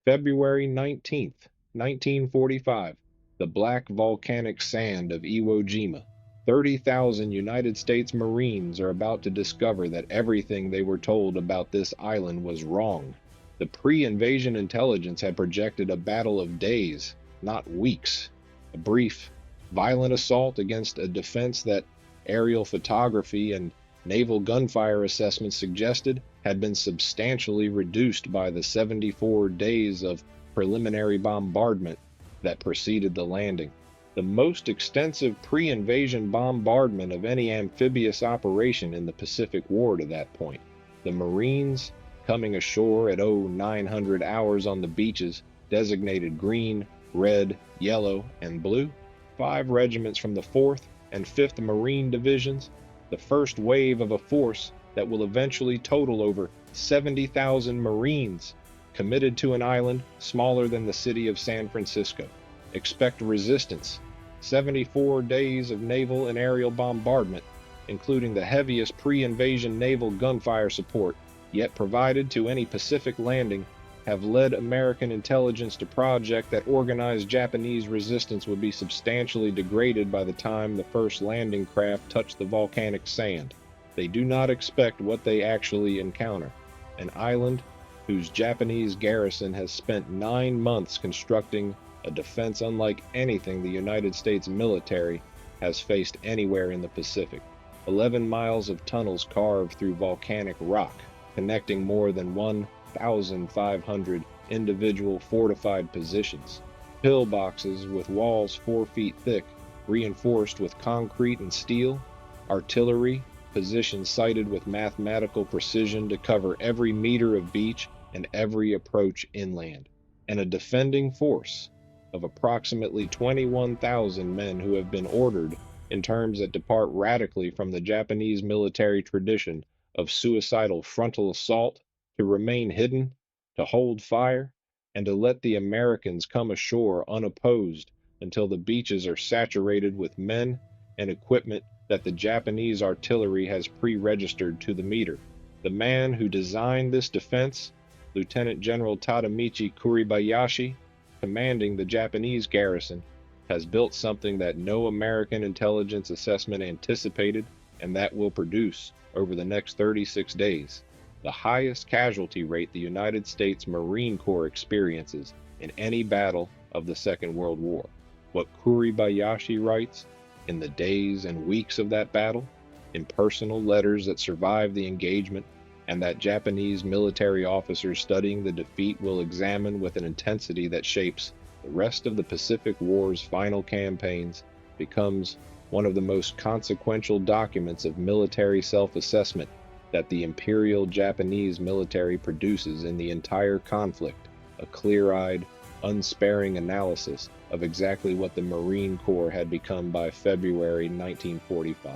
February 19th, 1945, the black volcanic sand of Iwo Jima. 30,000 United States Marines are about to discover that everything they were told about this island was wrong. The pre-invasion intelligence had projected a battle of days, not weeks. A brief, violent assault against a defense that aerial photography and naval gunfire assessments suggested had been substantially reduced by the 74 days of preliminary bombardment that preceded the landing. The most extensive pre-invasion bombardment of any amphibious operation in the Pacific War to that point. The Marines, coming ashore at 0900 hours on the beaches designated green, red, yellow, and blue, 5 regiments from the 4th and 5th Marine Divisions, the first wave of a force that will eventually total over 70,000 Marines committed to an island smaller than the city of San Francisco. Expect resistance. 74 days of naval and aerial bombardment, including the heaviest pre-invasion naval gunfire support yet provided to any Pacific landing, have led American intelligence to project that organized Japanese resistance would be substantially degraded by the time the first landing craft touched the volcanic sand. They do not expect what they actually encounter: an island whose Japanese garrison has spent 9 months constructing a defense unlike anything the United States military has faced anywhere in the Pacific. 11 miles of tunnels carved through volcanic rock, connecting more than 1,500 individual fortified positions. Pillboxes with walls 4 feet thick, reinforced with concrete and steel. Artillery, positions sighted with mathematical precision to cover every meter of beach and every approach inland. And a defending force of approximately 21,000 men who have been ordered in terms that depart radically from the Japanese military tradition of suicidal frontal assault, to remain hidden, to hold fire, and to let the Americans come ashore unopposed until the beaches are saturated with men and equipment that the Japanese artillery has pre-registered to the meter. The man who designed this defense, Lieutenant General Tadamichi Kuribayashi, commanding the Japanese garrison, has built something that no American intelligence assessment anticipated, and that will produce, over the next 36 days, the highest casualty rate the United States Marine Corps experiences in any battle of the Second World War. What Kuribayashi writes in the days and weeks of that battle, in personal letters that survive the engagement, and that Japanese military officers studying the defeat will examine with an intensity that shapes the rest of the Pacific War's final campaigns, becomes one of the most consequential documents of military self-assessment that the Imperial Japanese military produces in the entire conflict, a clear-eyed, unsparing analysis of exactly what the Marine Corps had become by February 1945,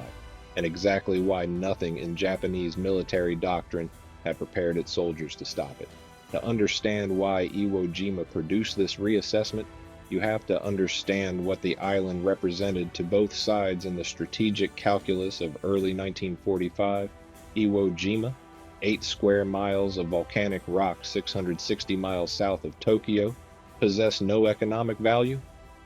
and exactly why nothing in Japanese military doctrine had prepared its soldiers to stop it. To understand why Iwo Jima produced this reassessment, you have to understand what the island represented to both sides in the strategic calculus of early 1945. Iwo Jima, 8 square miles of volcanic rock 660 miles south of Tokyo, possessed no economic value,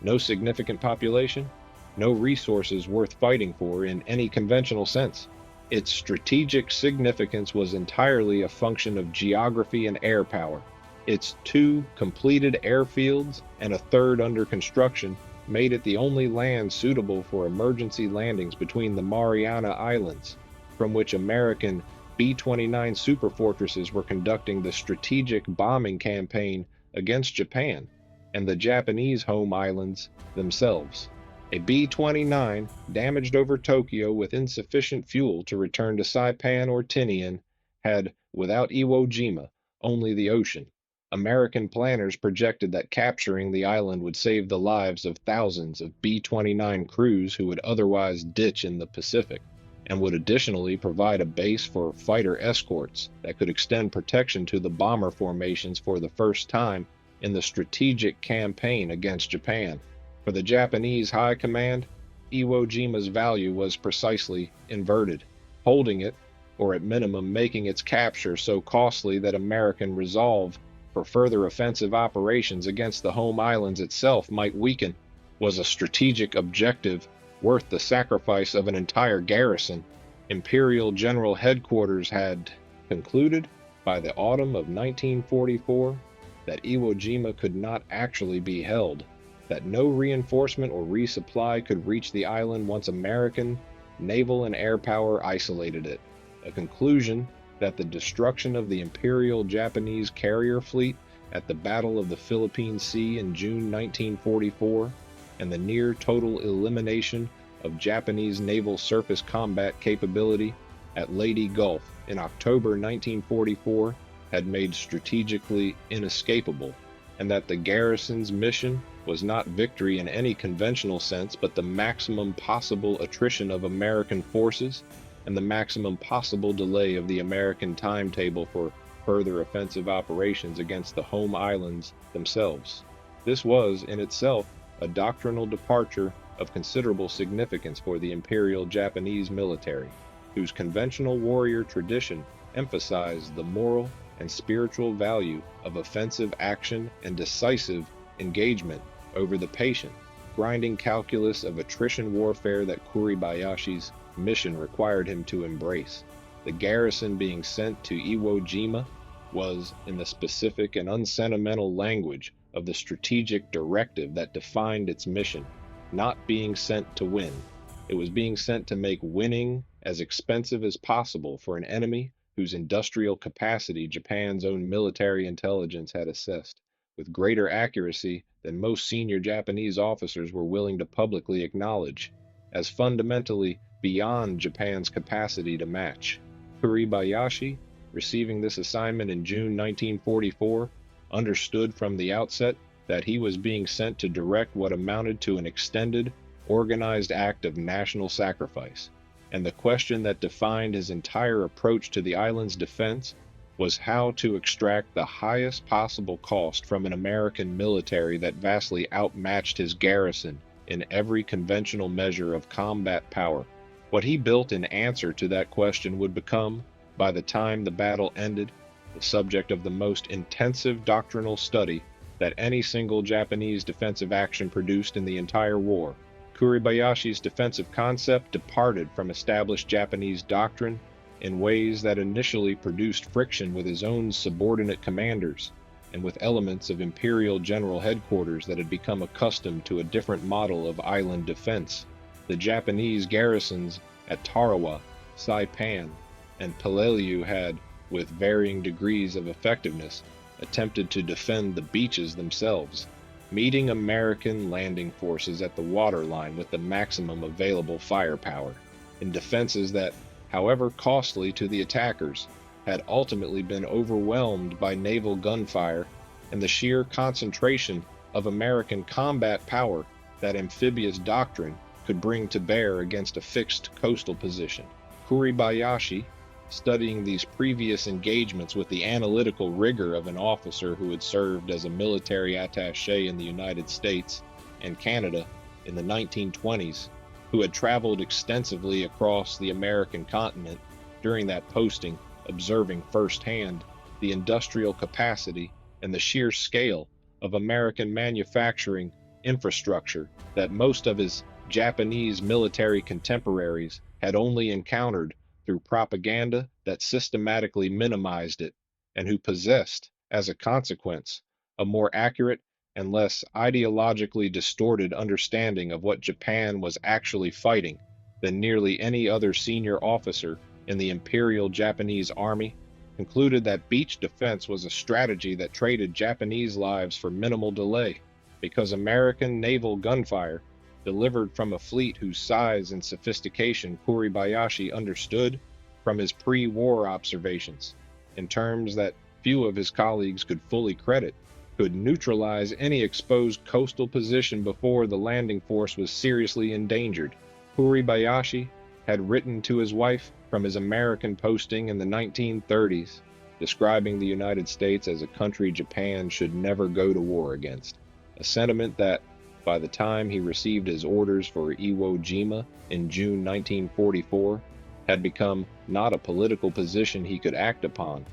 no significant population, no resources worth fighting for in any conventional sense. Its strategic significance was entirely a function of geography and air power. Its 2 completed airfields and a 3rd under construction made it the only land suitable for emergency landings between the Mariana Islands, from which American B-29 superfortresses were conducting the strategic bombing campaign against Japan and the Japanese home islands themselves. A B-29 damaged over Tokyo with insufficient fuel to return to Saipan or Tinian had, without Iwo Jima, only the ocean. American planners projected that capturing the island would save the lives of thousands of B-29 crews who would otherwise ditch in the Pacific, and would additionally provide a base for fighter escorts that could extend protection to the bomber formations for the first time in the strategic campaign against Japan. For the Japanese High Command, Iwo Jima's value was precisely inverted, holding it, or at minimum making its capture so costly that American resolve for further offensive operations against the home islands itself might weaken was a strategic objective worth the sacrifice of an entire garrison. Imperial General Headquarters had concluded by the autumn of 1944 that Iwo Jima could not actually be held, that no reinforcement or resupply could reach the island once American naval and air power isolated it, a conclusion that the destruction of the Imperial Japanese carrier fleet at the Battle of the Philippine Sea in June 1944 and the near total elimination of Japanese naval surface combat capability at Leyte Gulf in October 1944 had made strategically inescapable, and that the garrison's mission was not victory in any conventional sense, but the maximum possible attrition of American forces and the maximum possible delay of the American timetable for further offensive operations against the home islands themselves. This was, in itself, a doctrinal departure of considerable significance for the Imperial Japanese military, whose conventional warrior tradition emphasized the moral and spiritual value of offensive action and decisive engagement over the patient, grinding calculus of attrition warfare that Kuribayashi's mission required him to embrace. The garrison being sent to Iwo Jima was, in the specific and unsentimental language of the strategic directive that defined its mission, not being sent to win. It was being sent to make winning as expensive as possible for an enemy whose industrial capacity Japan's own military intelligence had assessed, with greater accuracy than most senior Japanese officers were willing to publicly acknowledge, as fundamentally beyond Japan's capacity to match. Kuribayashi, receiving this assignment in June 1944, understood from the outset that he was being sent to direct what amounted to an extended, organized act of national sacrifice, and the question that defined his entire approach to the island's defense was how to extract the highest possible cost from an American military that vastly outmatched his garrison in every conventional measure of combat power. What he built in answer to that question would become, by the time the battle ended, the subject of the most intensive doctrinal study that any single Japanese defensive action produced in the entire war. Kuribayashi's defensive concept departed from established Japanese doctrine in ways that initially produced friction with his own subordinate commanders and with elements of Imperial General Headquarters that had become accustomed to a different model of island defense. The Japanese garrisons at Tarawa, Saipan, and Peleliu had, with varying degrees of effectiveness, attempted to defend the beaches themselves, meeting American landing forces at the waterline with the maximum available firepower, in defenses that, however costly to the attackers, had ultimately been overwhelmed by naval gunfire and the sheer concentration of American combat power that amphibious doctrine could bring to bear against a fixed coastal position. Kuribayashi, studying these previous engagements with the analytical rigor of an officer who had served as a military attaché in the United States and Canada in the 1920s, who had traveled extensively across the American continent during that posting, observing firsthand the industrial capacity and the sheer scale of American manufacturing infrastructure that most of his Japanese military contemporaries had only encountered through propaganda that systematically minimized it, and who possessed, as a consequence, a more accurate and less ideologically distorted understanding of what Japan was actually fighting than nearly any other senior officer in the Imperial Japanese Army, concluded that beach defense was a strategy that traded Japanese lives for minimal delay, because American naval gunfire, delivered from a fleet whose size and sophistication Kuribayashi understood from his pre-war observations, in terms that few of his colleagues could fully credit, could neutralize any exposed coastal position before the landing force was seriously endangered. Kuribayashi had written to his wife from his American posting in the 1930s, describing the United States as a country Japan should never go to war against, a sentiment that, by the time he received his orders for Iwo Jima in June 1944, had become not a political position he could act upon,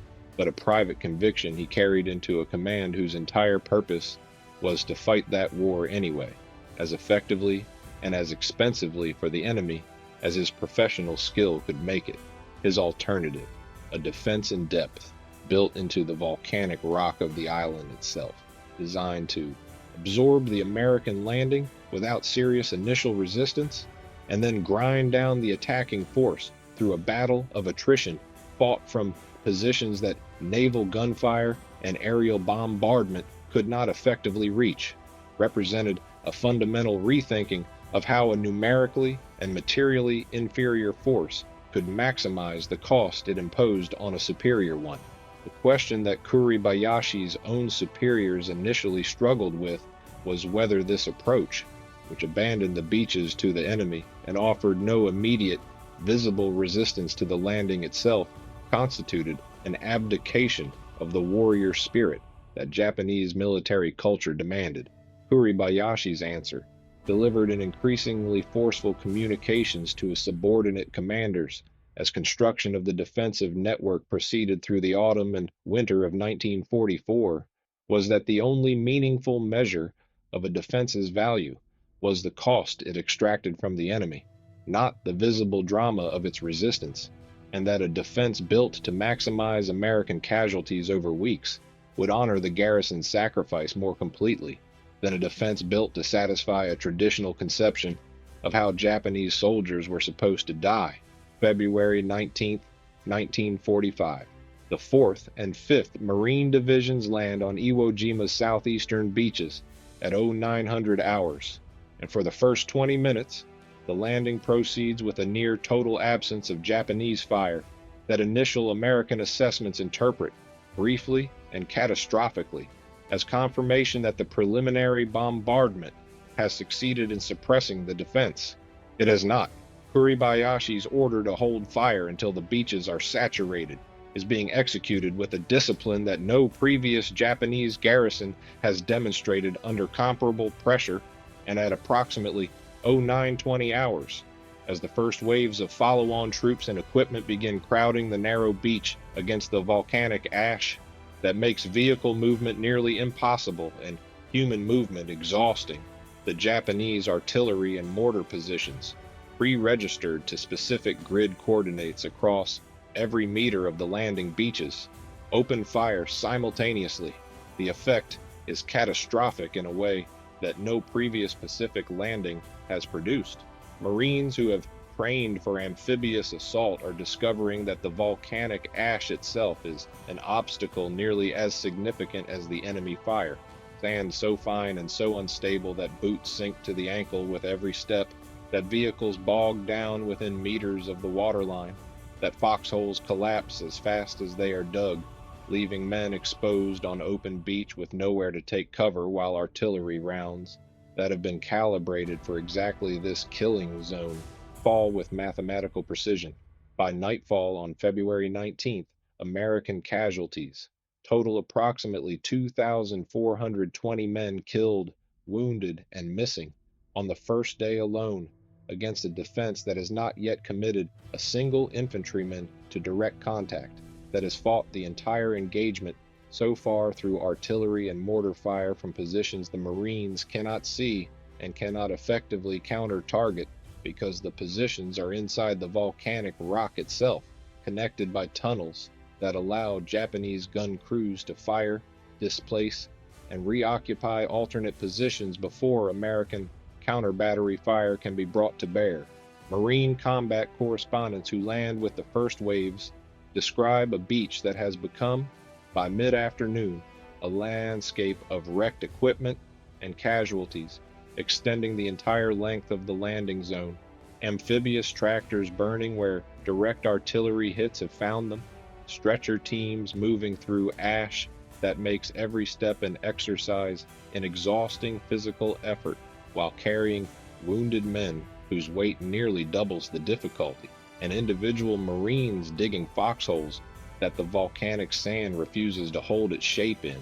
but a private conviction he carried into a command whose entire purpose was to fight that war anyway, as effectively and as expensively for the enemy as his professional skill could make it. His alternative, a defense in depth, built into the volcanic rock of the island itself, designed to absorb the American landing without serious initial resistance, and then grind down the attacking force through a battle of attrition fought from positions that naval gunfire and aerial bombardment could not effectively reach, represented a fundamental rethinking of how a numerically and materially inferior force could maximize the cost it imposed on a superior one. The question that Kuribayashi's own superiors initially struggled with was whether this approach, which abandoned the beaches to the enemy and offered no immediate, visible resistance to the landing itself, constituted an abdication of the warrior spirit that Japanese military culture demanded. Kuribayashi's answer, delivered in increasingly forceful communications to his subordinate commanders as construction of the defensive network proceeded through the autumn and winter of 1944, was that the only meaningful measure of a defense's value was the cost it extracted from the enemy, not the visible drama of its resistance, and that a defense built to maximize American casualties over weeks would honor the garrison's sacrifice more completely than a defense built to satisfy a traditional conception of how Japanese soldiers were supposed to die. February 19, 1945. The 4th and 5th Marine Divisions land on Iwo Jima's southeastern beaches at 0900 hours, and for the first 20 minutes, the landing proceeds with a near total absence of Japanese fire that initial American assessments interpret, briefly and catastrophically, as confirmation that the preliminary bombardment has succeeded in suppressing the defense. It has not. Kuribayashi's order to hold fire until the beaches are saturated is being executed with a discipline that no previous Japanese garrison has demonstrated under comparable pressure and at approximately 0920 hours, as the first waves of follow-on troops and equipment begin crowding the narrow beach against the volcanic ash that makes vehicle movement nearly impossible and human movement exhausting. The Japanese artillery and mortar positions, pre-registered to specific grid coordinates across every meter of the landing beaches, open fire simultaneously. The effect is catastrophic in a way that no previous Pacific landing has produced. Marines who have trained for amphibious assault are discovering that the volcanic ash itself is an obstacle nearly as significant as the enemy fire. Sand so fine and so unstable that boots sink to the ankle with every step, that vehicles bog down within meters of the waterline, that foxholes collapse as fast as they are dug, leaving men exposed on open beach with nowhere to take cover while artillery rounds that have been calibrated for exactly this killing zone fall with mathematical precision. By nightfall on February 19th, American casualties total approximately 2,420 men killed, wounded, and missing on the first day alone, against a defense that has not yet committed a single infantryman to direct contact, that has fought the entire engagement so far through artillery and mortar fire from positions the Marines cannot see and cannot effectively counter-target because the positions are inside the volcanic rock itself, connected by tunnels that allow Japanese gun crews to fire, displace, and reoccupy alternate positions before American counter-battery fire can be brought to bear. Marine combat correspondents who land with the first waves describe a beach that has become, by mid-afternoon, a landscape of wrecked equipment and casualties, extending the entire length of the landing zone, amphibious tractors burning where direct artillery hits have found them, stretcher teams moving through ash that makes every step an exercise in exhausting physical effort while carrying wounded men whose weight nearly doubles the difficulty, and individual Marines digging foxholes that the volcanic sand refuses to hold its shape in,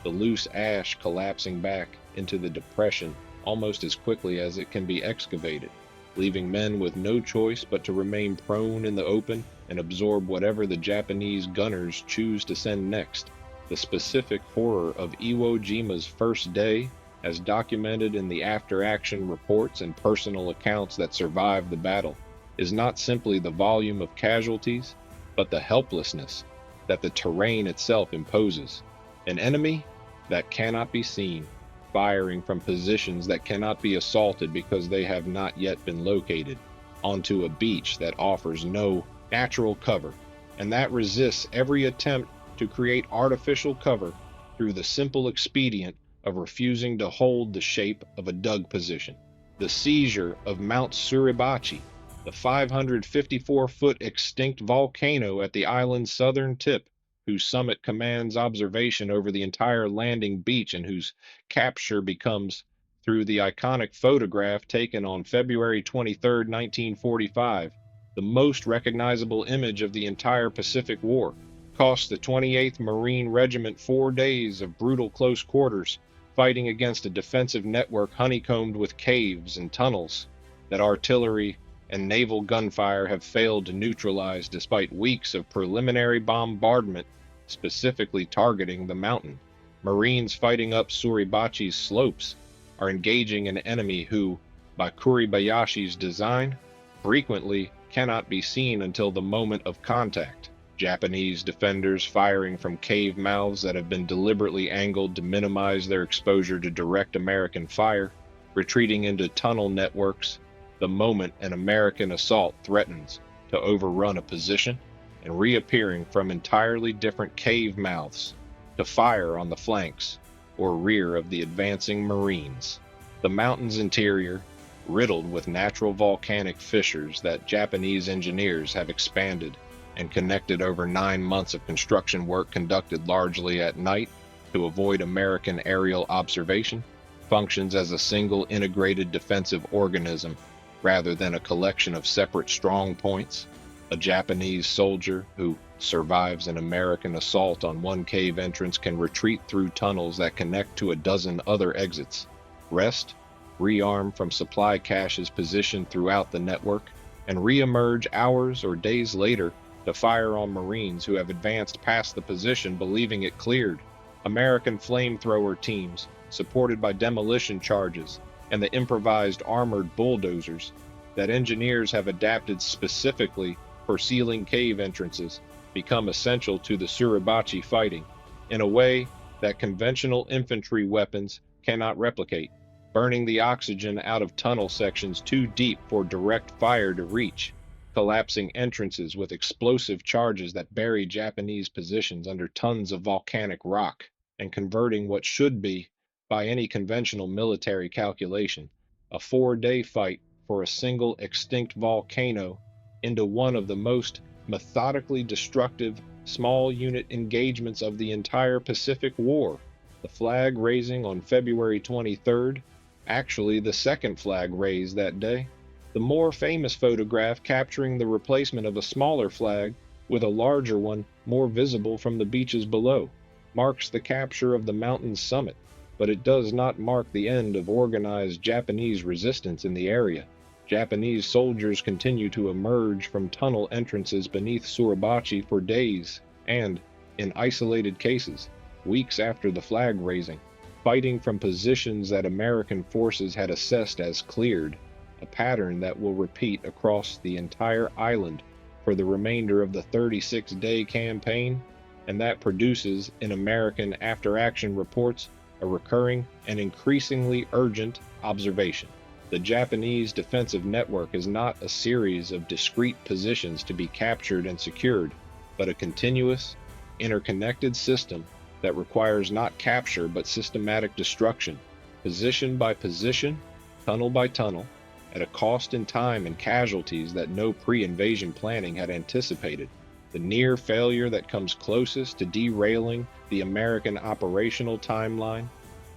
the loose ash collapsing back into the depression almost as quickly as it can be excavated, leaving men with no choice but to remain prone in the open and absorb whatever the Japanese gunners choose to send next. The specific horror of Iwo Jima's first day, as documented in the after-action reports and personal accounts that survived the battle, is not simply the volume of casualties, but the helplessness that the terrain itself imposes. An enemy that cannot be seen, firing from positions that cannot be assaulted because they have not yet been located, onto a beach that offers no natural cover, and that resists every attempt to create artificial cover through the simple expedient of refusing to hold the shape of a dug position. The seizure of Mount Suribachi, the 554-foot extinct volcano at the island's southern tip, whose summit commands observation over the entire landing beach and whose capture becomes, through the iconic photograph taken on February 23, 1945, the most recognizable image of the entire Pacific War, cost the 28th Marine Regiment 4 days of brutal close quarters, fighting against a defensive network honeycombed with caves and tunnels that artillery and naval gunfire have failed to neutralize despite weeks of preliminary bombardment specifically targeting the mountain. Marines fighting up Suribachi's slopes are engaging an enemy who, by Kuribayashi's design, frequently cannot be seen until the moment of contact. Japanese defenders firing from cave mouths that have been deliberately angled to minimize their exposure to direct American fire, retreating into tunnel networks the moment an American assault threatens to overrun a position, and reappearing from entirely different cave mouths to fire on the flanks or rear of the advancing Marines. The mountain's interior, riddled with natural volcanic fissures that Japanese engineers have expanded and connected over 9 months of construction work conducted largely at night to avoid American aerial observation, functions as a single integrated defensive organism rather than a collection of separate strong points. A Japanese soldier who survives an American assault on one cave entrance can retreat through tunnels that connect to a dozen other exits, rest, rearm from supply caches positioned throughout the network, and reemerge hours or days later to fire on Marines who have advanced past the position believing it cleared. American flamethrower teams, supported by demolition charges and the improvised armored bulldozers that engineers have adapted specifically for sealing cave entrances, become essential to the Suribachi fighting in a way that conventional infantry weapons cannot replicate, burning the oxygen out of tunnel sections too deep for direct fire to reach, collapsing entrances with explosive charges that bury Japanese positions under tons of volcanic rock, and converting what should be, by any conventional military calculation, a 4-day fight for a single extinct volcano into one of the most methodically destructive small unit engagements of the entire Pacific War. The flag raising on February 23rd, actually the second flag raised that day, the more famous photograph capturing the replacement of a smaller flag with a larger one more visible from the beaches below, marks the capture of the mountain's summit, but it does not mark the end of organized Japanese resistance in the area. Japanese soldiers continue to emerge from tunnel entrances beneath Suribachi for days and, in isolated cases, weeks after the flag raising, fighting from positions that American forces had assessed as cleared, a pattern that will repeat across the entire island for the remainder of the 36-day campaign, and that produces in American after-action reports a recurring and increasingly urgent observation. The Japanese defensive network is not a series of discrete positions to be captured and secured, but a continuous, interconnected system that requires not capture but systematic destruction, position by position, tunnel by tunnel, at a cost in time and casualties that no pre-invasion planning had anticipated. The near failure that comes closest to derailing the American operational timeline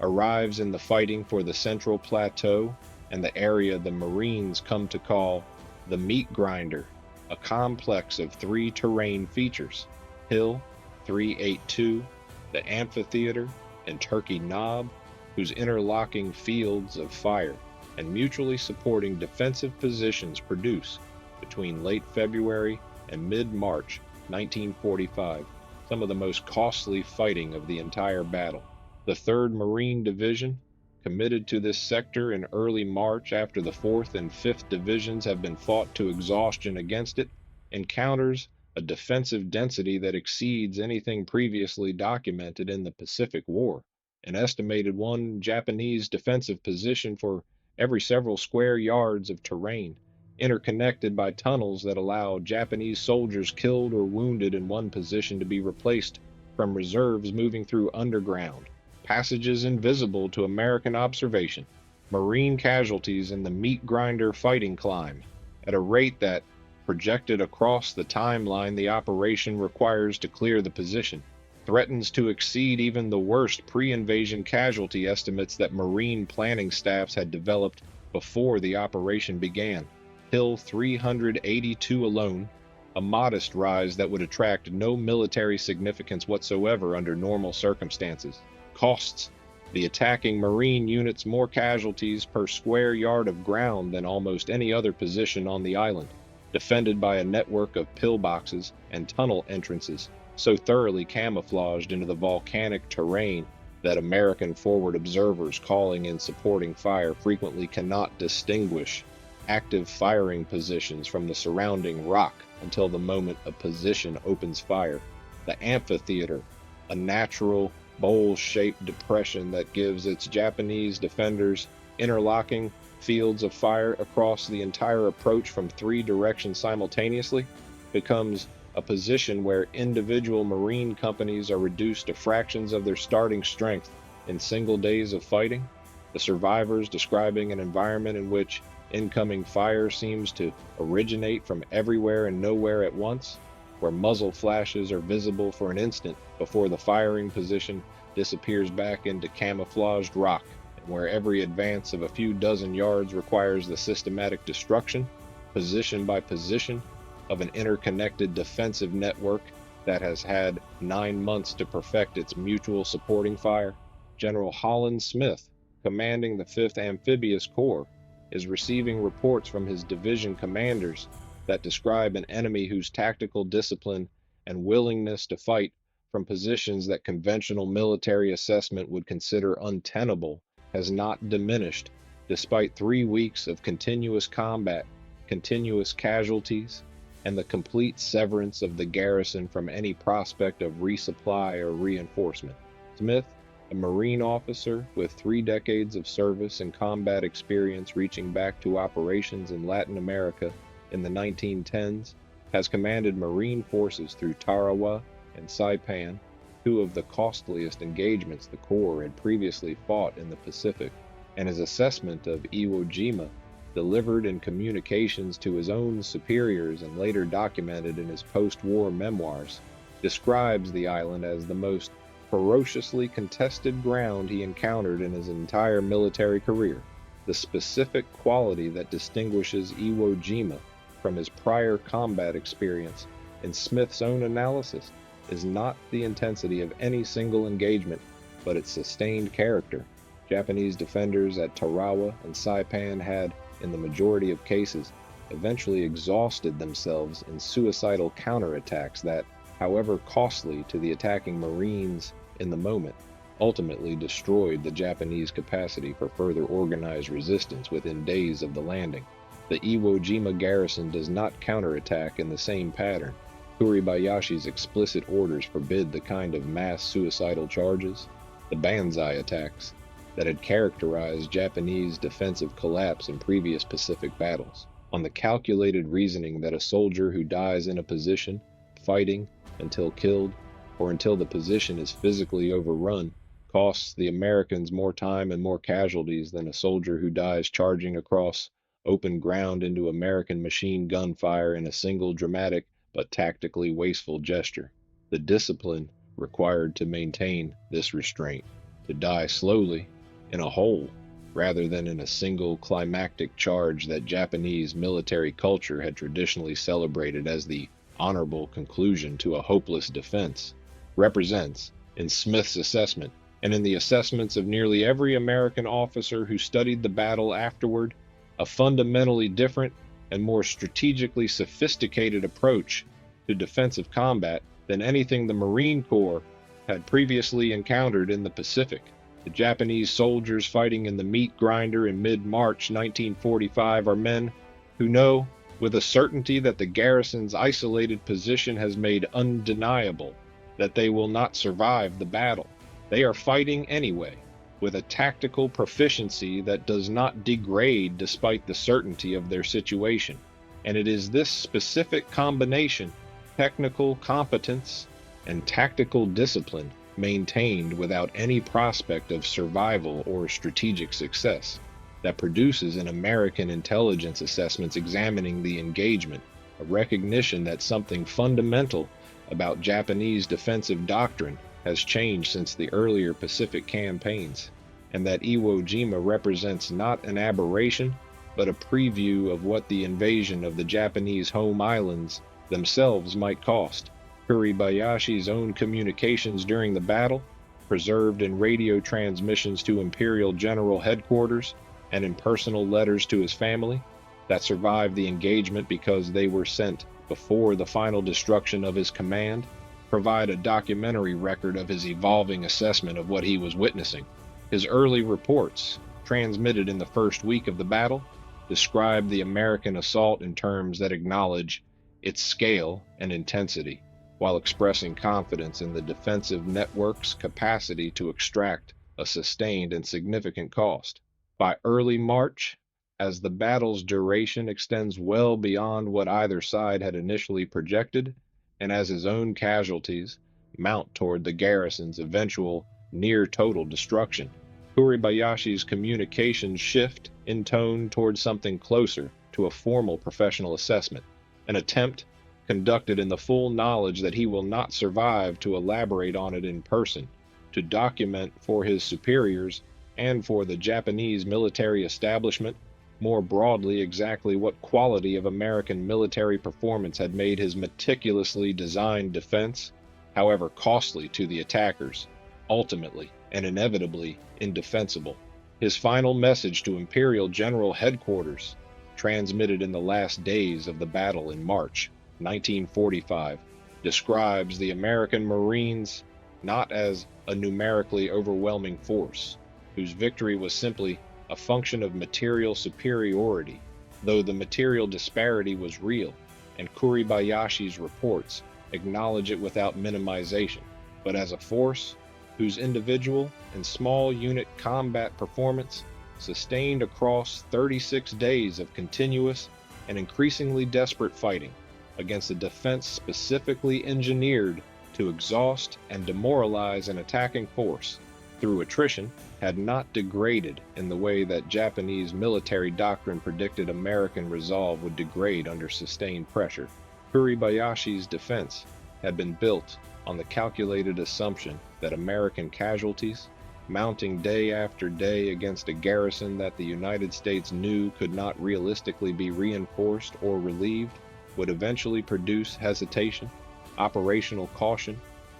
arrives in the fighting for the Central Plateau and the area the Marines come to call the Meat Grinder, a complex of 3 terrain features: Hill 382, the Amphitheater, and Turkey Knob, whose interlocking fields of fire and mutually supporting defensive positions produce, between late February and mid-March 1945, some of the most costly fighting of the entire battle. The 3rd Marine Division, committed to this sector in early March after the 4th and 5th Divisions have been fought to exhaustion against it, encounters a defensive density that exceeds anything previously documented in the Pacific War. An estimated one Japanese defensive position for every several square yards of terrain, interconnected by tunnels that allow Japanese soldiers killed or wounded in one position to be replaced from reserves moving through underground, passages invisible to American observation, Marine casualties in the meat grinder fighting climb at a rate that, projected across the timeline the operation requires to clear the position, threatens to exceed even the worst pre-invasion casualty estimates that Marine planning staffs had developed before the operation began. Hill 382 alone, a modest rise that would attract no military significance whatsoever under normal circumstances, costs the attacking Marine units more casualties per square yard of ground than almost any other position on the island, defended by a network of pillboxes and tunnel entrances so thoroughly camouflaged into the volcanic terrain that American forward observers calling in supporting fire frequently cannot distinguish active firing positions from the surrounding rock until the moment a position opens fire. The amphitheater, a natural bowl-shaped depression that gives its Japanese defenders interlocking fields of fire across the entire approach from 3 directions simultaneously, becomes a position where individual Marine companies are reduced to fractions of their starting strength in single days of fighting, the survivors describing an environment in which incoming fire seems to originate from everywhere and nowhere at once, where muzzle flashes are visible for an instant before the firing position disappears back into camouflaged rock, and where every advance of a few dozen yards requires the systematic destruction, position by position, of an interconnected defensive network that has had 9 months to perfect its mutual supporting fire. General Holland Smith, commanding the 5th Amphibious Corps, is receiving reports from his division commanders that describe an enemy whose tactical discipline and willingness to fight from positions that conventional military assessment would consider untenable has not diminished, despite 3 weeks of continuous combat, continuous casualties, and the complete severance of the garrison from any prospect of resupply or reinforcement. Smith, a Marine officer with 3 decades of service and combat experience reaching back to operations in Latin America in the 1910s, has commanded Marine forces through Tarawa and Saipan, 2 of the costliest engagements the Corps had previously fought in the Pacific, and his assessment of Iwo Jima, delivered in communications to his own superiors and later documented in his post-war memoirs, describes the island as the most ferociously contested ground he encountered in his entire military career. The specific quality that distinguishes Iwo Jima from his prior combat experience, in Smith's own analysis, is not the intensity of any single engagement, but its sustained character. Japanese defenders at Tarawa and Saipan had, in the majority of cases, eventually exhausted themselves in suicidal counterattacks that, however costly to the attacking Marines in the moment, ultimately destroyed the Japanese capacity for further organized resistance within days of the landing. The Iwo Jima garrison does not counterattack in the same pattern. Kuribayashi's explicit orders forbid the kind of mass suicidal charges, the banzai attacks, that had characterized Japanese defensive collapse in previous Pacific battles, on the calculated reasoning that a soldier who dies in a position, fighting until killed, or until the position is physically overrun, costs the Americans more time and more casualties than a soldier who dies charging across open ground into American machine gun fire in a single dramatic but tactically wasteful gesture. The discipline required to maintain this restraint, to die slowly, in a hole, rather than in a single climactic charge that Japanese military culture had traditionally celebrated as the honorable conclusion to a hopeless defense, represents, in Smith's assessment, and in the assessments of nearly every American officer who studied the battle afterward, a fundamentally different and more strategically sophisticated approach to defensive combat than anything the Marine Corps had previously encountered in the Pacific. The Japanese soldiers fighting in the meat grinder in mid-March 1945 are men who know with a certainty that the garrison's isolated position has made undeniable that they will not survive the battle. They are fighting anyway, with a tactical proficiency that does not degrade despite the certainty of their situation. And it is this specific combination, technical competence and tactical discipline, maintained without any prospect of survival or strategic success, that produces an American intelligence assessments examining the engagement, a recognition that something fundamental about Japanese defensive doctrine has changed since the earlier Pacific campaigns, and that Iwo Jima represents not an aberration, but a preview of what the invasion of the Japanese home islands themselves might cost. Kuribayashi's own communications during the battle, preserved in radio transmissions to Imperial General Headquarters and in personal letters to his family, that survived the engagement because they were sent before the final destruction of his command, provide a documentary record of his evolving assessment of what he was witnessing. His early reports, transmitted in the first week of the battle, describe the American assault in terms that acknowledge its scale and intensity, while expressing confidence in the defensive network's capacity to extract a sustained and significant cost. By early March, as the battle's duration extends well beyond what either side had initially projected, and as his own casualties mount toward the garrison's eventual near-total destruction, Kuribayashi's communications shift in tone toward something closer to a formal professional assessment, an attempt conducted in the full knowledge that he will not survive to elaborate on it in person, to document for his superiors and for the Japanese military establishment more broadly exactly what quality of American military performance had made his meticulously designed defense, however costly to the attackers, ultimately and inevitably indefensible. His final message to Imperial General Headquarters, transmitted in the last days of the battle in March 1945, describes the American Marines not as a numerically overwhelming force, whose victory was simply a function of material superiority, though the material disparity was real, and Kuribayashi's reports acknowledge it without minimization, but as a force whose individual and small unit combat performance, sustained across 36 days of continuous and increasingly desperate fighting against a defense specifically engineered to exhaust and demoralize an attacking force through attrition, had not degraded in the way that Japanese military doctrine predicted American resolve would degrade under sustained pressure. Kuribayashi's defense had been built on the calculated assumption that American casualties, mounting day after day against a garrison that the United States knew could not realistically be reinforced or relieved, would eventually produce hesitation, operational caution,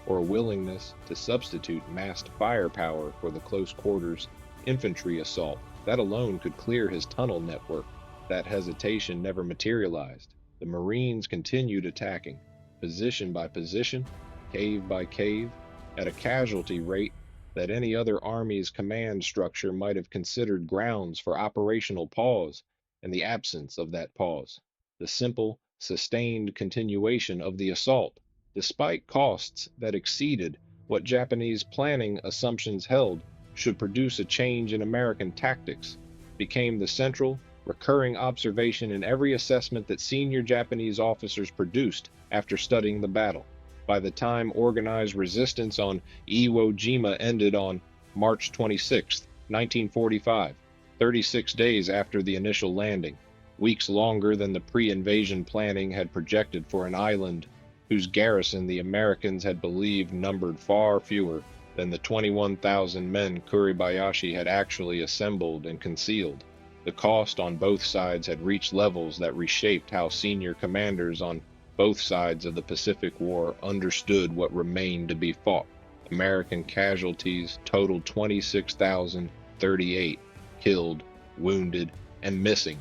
or a willingness to substitute massed firepower for the close quarters infantry assault that alone could clear his tunnel network. That hesitation never materialized. The Marines continued attacking, position by position, cave by cave, at a casualty rate that any other army's command structure might have considered grounds for operational pause and the absence of that pause. The simple, sustained continuation of the assault, despite costs that exceeded what Japanese planning assumptions held should produce a change in American tactics, became the central, recurring observation in every assessment that senior Japanese officers produced after studying the battle. By the time organized resistance on Iwo Jima ended on March 26, 1945, 36 days after the initial landing, weeks longer than the pre-invasion planning had projected for an island whose garrison the Americans had believed numbered far fewer than the 21,000 men Kuribayashi had actually assembled and concealed. The cost on both sides had reached levels that reshaped how senior commanders on both sides of the Pacific War understood what remained to be fought. American casualties totaled 26,038 killed, wounded, and missing,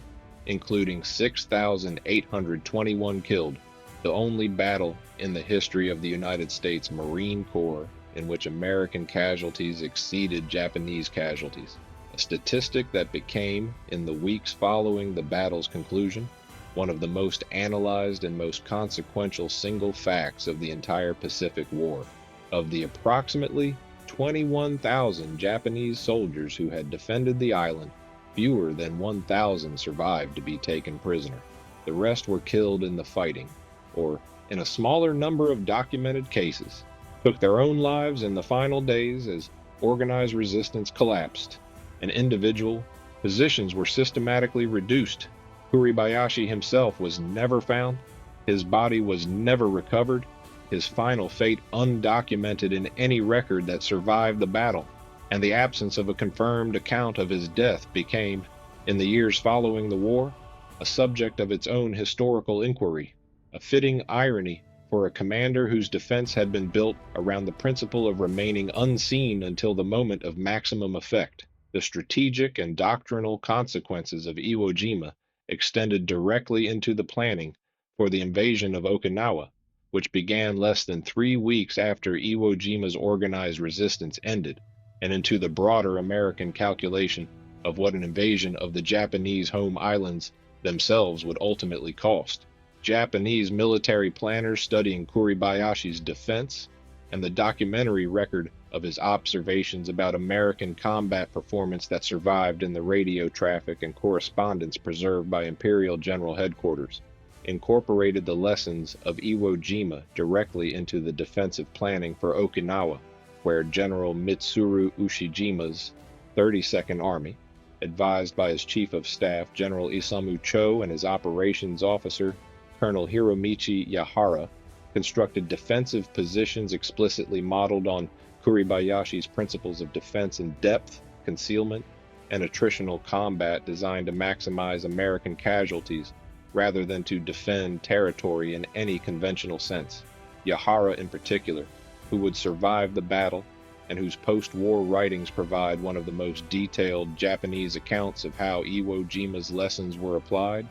including 6,821 killed, the only battle in the history of the United States Marine Corps in which American casualties exceeded Japanese casualties, a statistic that became, in the weeks following the battle's conclusion, one of the most analyzed and most consequential single facts of the entire Pacific War. Of the approximately 21,000 Japanese soldiers who had defended the island, fewer than 1,000 survived to be taken prisoner. The rest were killed in the fighting, or, in a smaller number of documented cases, took their own lives in the final days as organized resistance collapsed, and individual positions were systematically reduced. Kuribayashi himself was never found, his body was never recovered, his final fate undocumented in any record that survived the battle, and the absence of a confirmed account of his death became, in the years following the war, a subject of its own historical inquiry, a fitting irony for a commander whose defense had been built around the principle of remaining unseen until the moment of maximum effect. The strategic and doctrinal consequences of Iwo Jima extended directly into the planning for the invasion of Okinawa, which began less than 3 weeks after Iwo Jima's organized resistance ended, and into the broader American calculation of what an invasion of the Japanese home islands themselves would ultimately cost. Japanese military planners studying Kuribayashi's defense and the documentary record of his observations about American combat performance that survived in the radio traffic and correspondence preserved by Imperial General Headquarters incorporated the lessons of Iwo Jima directly into the defensive planning for Okinawa, where General Mitsuru Ushijima's 32nd Army, advised by his Chief of Staff General Isamu Cho and his operations officer Colonel Hiromichi Yahara, constructed defensive positions explicitly modeled on Kuribayashi's principles of defense in depth, concealment, and attritional combat designed to maximize American casualties rather than to defend territory in any conventional sense. Yahara in particular, who would survive the battle and whose post-war writings provide one of the most detailed Japanese accounts of how Iwo Jima's lessons were applied,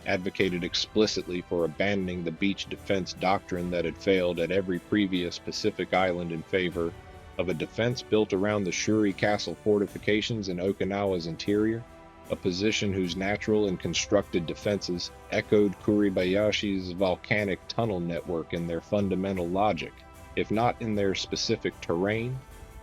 advocated explicitly for abandoning the beach defense doctrine that had failed at every previous Pacific island in favor of a defense built around the Shuri Castle fortifications in Okinawa's interior, a position whose natural and constructed defenses echoed Kuribayashi's volcanic tunnel network in their fundamental logic, if not in their specific terrain,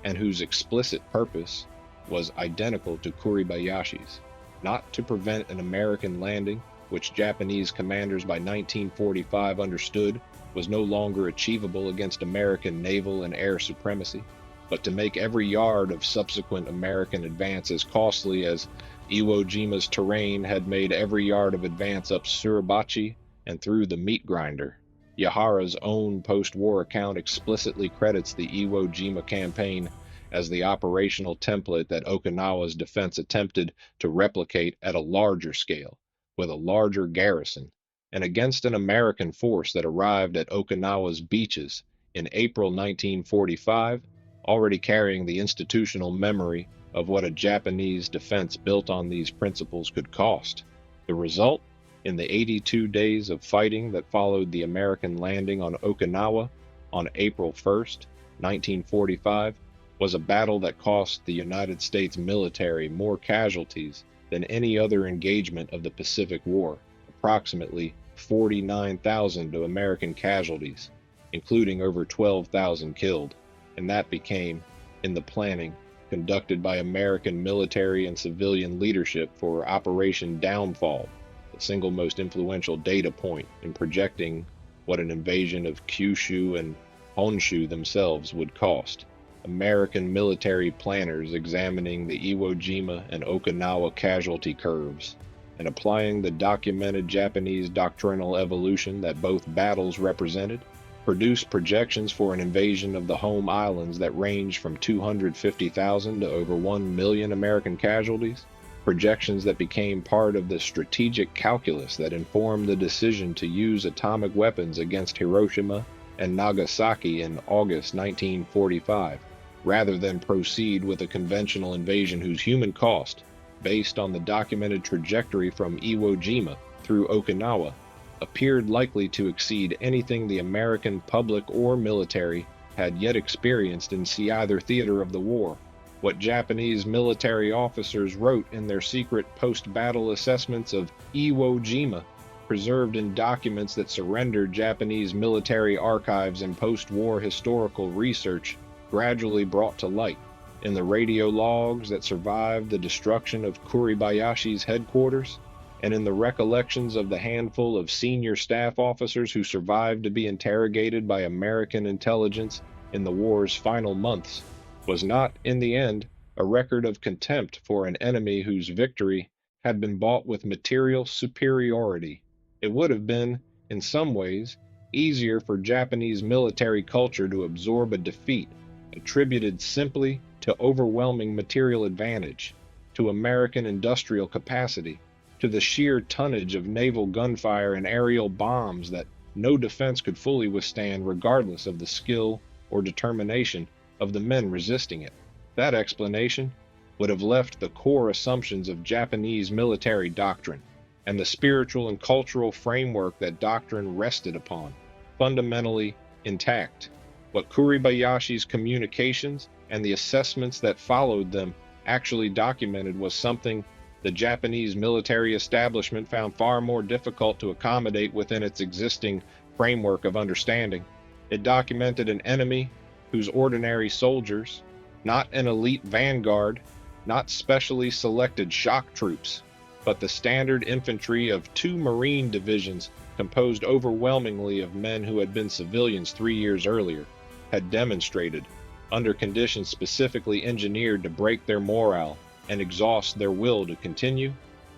and whose explicit purpose was identical to Kuribayashi's, not to prevent an American landing, which Japanese commanders by 1945 understood was no longer achievable against American naval and air supremacy, but to make every yard of subsequent American advance as costly as Iwo Jima's terrain had made every yard of advance up Suribachi and through the meat grinder. Yahara's own post-war account explicitly credits the Iwo Jima campaign as the operational template that Okinawa's defense attempted to replicate at a larger scale, with a larger garrison, and against an American force that arrived at Okinawa's beaches in April 1945, already carrying the institutional memory of what a Japanese defense built on these principles could cost. The result, in the 82 days of fighting that followed the American landing on Okinawa on April 1st, 1945, was a battle that cost the United States military more casualties than any other engagement of the Pacific War, approximately 49,000 American casualties, including over 12,000 killed, and that became, in the planning conducted by American military and civilian leadership for Operation Downfall, the single most influential data point in projecting what an invasion of Kyushu and Honshu themselves would cost. American military planners examining the Iwo Jima and Okinawa casualty curves and applying the documented Japanese doctrinal evolution that both battles represented, produced projections for an invasion of the home islands that ranged from 250,000 to over 1 million American casualties, projections that became part of the strategic calculus that informed the decision to use atomic weapons against Hiroshima and Nagasaki in August 1945, rather than proceed with a conventional invasion whose human cost, based on the documented trajectory from Iwo Jima through Okinawa, appeared likely to exceed anything the American public or military had yet experienced in either theater of the war. What Japanese military officers wrote in their secret post-battle assessments of Iwo Jima, preserved in documents that surrendered Japanese military archives and post-war historical research, gradually brought to light. In the radio logs that survived the destruction of Kuribayashi's headquarters, and in the recollections of the handful of senior staff officers who survived to be interrogated by American intelligence in the war's final months, was not, in the end, a record of contempt for an enemy whose victory had been bought with material superiority. It would have been, in some ways, easier for Japanese military culture to absorb a defeat attributed simply to overwhelming material advantage, to American industrial capacity, to the sheer tonnage of naval gunfire and aerial bombs that no defense could fully withstand regardless of the skill or determination of the men resisting it. That explanation would have left the core assumptions of Japanese military doctrine and the spiritual and cultural framework that doctrine rested upon fundamentally intact. What Kuribayashi's communications and the assessments that followed them actually documented was something the Japanese military establishment found far more difficult to accommodate within its existing framework of understanding. It documented an enemy whose ordinary soldiers, not an elite vanguard, not specially selected shock troops, but the standard infantry of 2 Marine divisions composed overwhelmingly of men who had been civilians 3 years earlier, had demonstrated, under conditions specifically engineered to break their morale and exhaust their will to continue,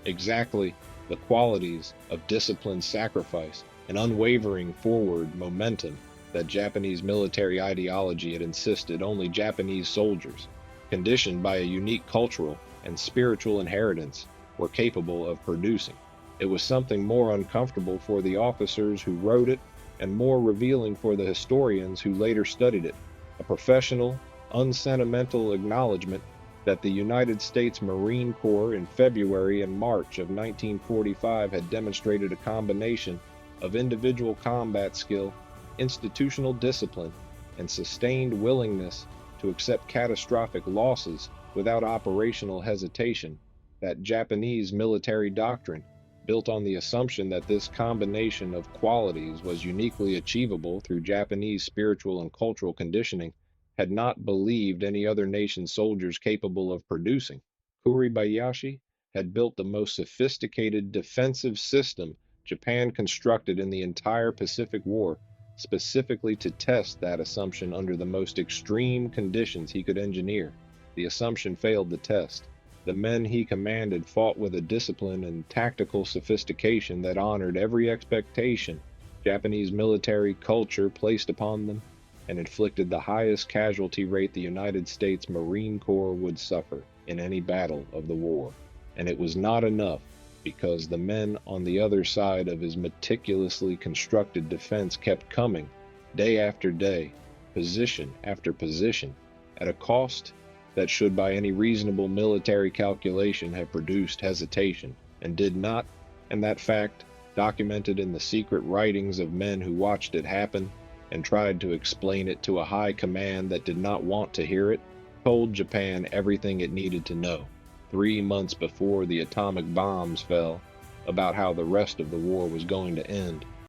exactly the qualities of disciplined sacrifice and unwavering forward momentum that Japanese military ideology had insisted only Japanese soldiers, conditioned by a unique cultural and spiritual inheritance, were capable of producing. It was something more uncomfortable for the officers who wrote it and more revealing for the historians who later studied it, a professional, unsentimental acknowledgement that the United States Marine Corps in February and March of 1945 had demonstrated a combination of individual combat skill, institutional discipline, and sustained willingness to accept catastrophic losses without operational hesitation. That Japanese military doctrine, built on the assumption that this combination of qualities was uniquely achievable through Japanese spiritual and cultural conditioning, had not believed any other nation's soldiers capable of producing. Kuribayashi had built the most sophisticated defensive system Japan constructed in the entire Pacific War, specifically to test that assumption under the most extreme conditions he could engineer. The assumption failed the test. The men he commanded fought with a discipline and tactical sophistication that honored every expectation Japanese military culture placed upon them, and inflicted the highest casualty rate the United States Marine Corps would suffer in any battle of the war. And it was not enough, because the men on the other side of his meticulously constructed defense kept coming, day after day, position after position, at a cost that should by any reasonable military calculation have produced hesitation, and did not, and that fact, documented in the secret writings of men who watched it happen and tried to explain it to a high command that did not want to hear it, told Japan everything it needed to know, 3 months before the atomic bombs fell, about how the rest of the war was going to end.